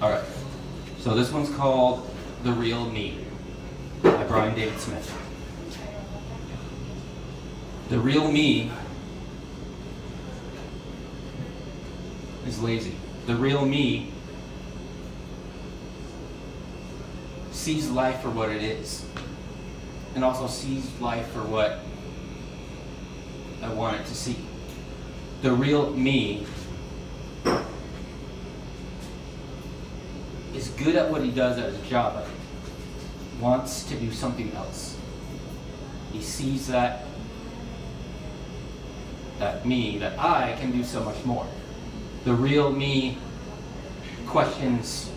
Alright, so this one's called The Real Me by Brian David Smith. The real me is lazy. The real me sees life for what it is, and also sees life for what I want it to see. The real me is good at what he does at his job, but wants to do something else. He sees that I can do so much more. The real me questions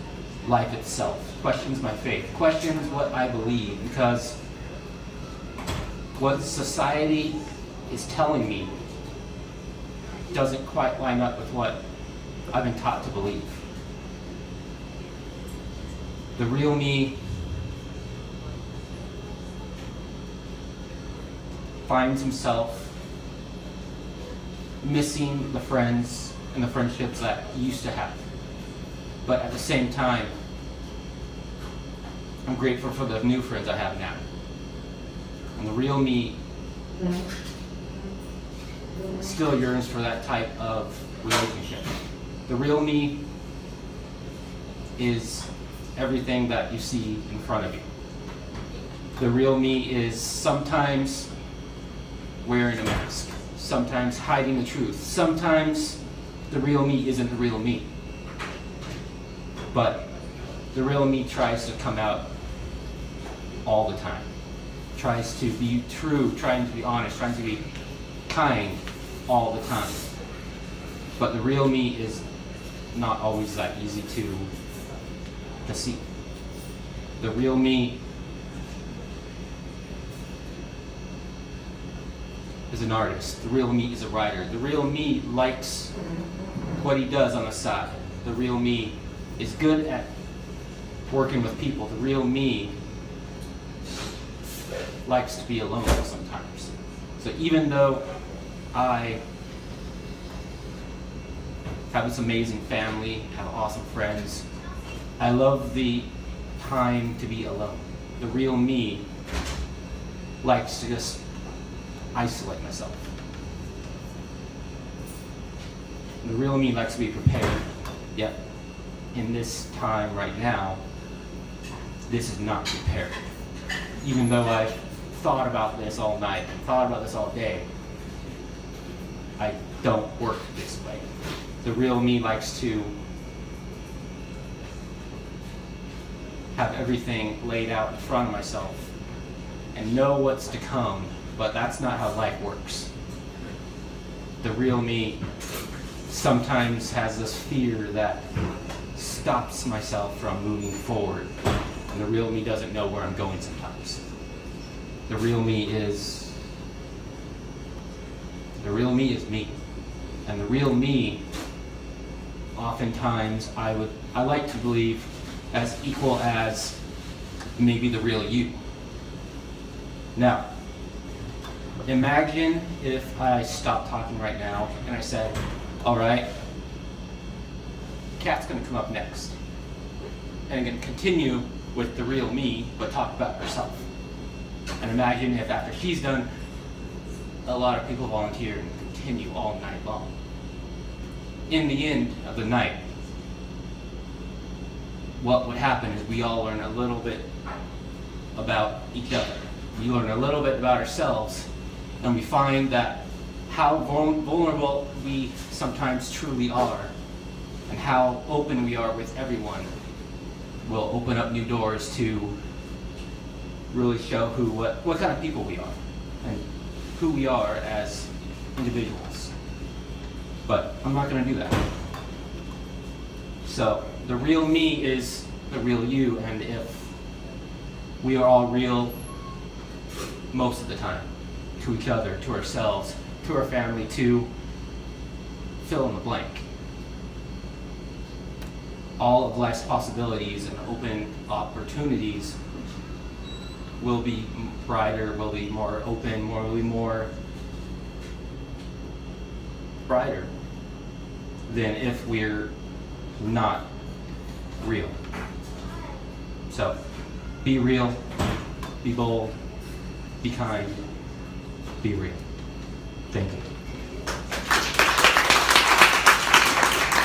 life itself, questions my faith, questions what I believe, because what society is telling me doesn't quite line up with what I've been taught to believe. The real me finds himself missing the friends and the friendships that he used to have. But at the same time, I'm grateful for the new friends I have now. And the real me still yearns for that type of relationship. The real me is everything that you see in front of you. The real me is sometimes wearing a mask, sometimes hiding the truth, sometimes the real me isn't the real me. But the real me tries to come out all the time, tries to be true, trying to be honest, trying to be kind all the time. But the real me is not always that easy to see. The real me is an artist. The real me is a writer. The real me likes what he does on the side. The real me is good at working with people. The real me likes to be alone sometimes. So even though I have this amazing family, have awesome friends, I love the time to be alone. The real me likes to just isolate myself. The real me likes to be prepared. Yet, in this time right now, this is not prepared. Even though I've thought about this all night, thought about this all day, I don't work this way. The real me likes to have everything laid out in front of myself and know what's to come, but that's not how life works. The real me sometimes has this fear that stops myself from moving forward, and the real me doesn't know where I'm going sometimes. The real me is me, and the real me oftentimes I like to believe as equal as maybe the real you. Now, imagine if I stopped talking right now and I said, all right, Kat's gonna come up next. And I'm gonna continue with the real me, but talk about herself. And imagine if after she's done, a lot of people volunteer and continue all night long. In the end of the night, what would happen is we all learn a little bit about each other. We learn a little bit about ourselves, and we find that how vulnerable we sometimes truly are, and how open we are with everyone will open up new doors to really show what kind of people we are, and who we are as individuals. But I'm not going to do that. So the real me is the real you, and if we are all real most of the time, to each other, to ourselves, to our family, to fill in the blank, all of life's possibilities and open opportunities will be brighter, will be more open, will be more brighter than if we're not real. So, be real, be bold, be kind, be real.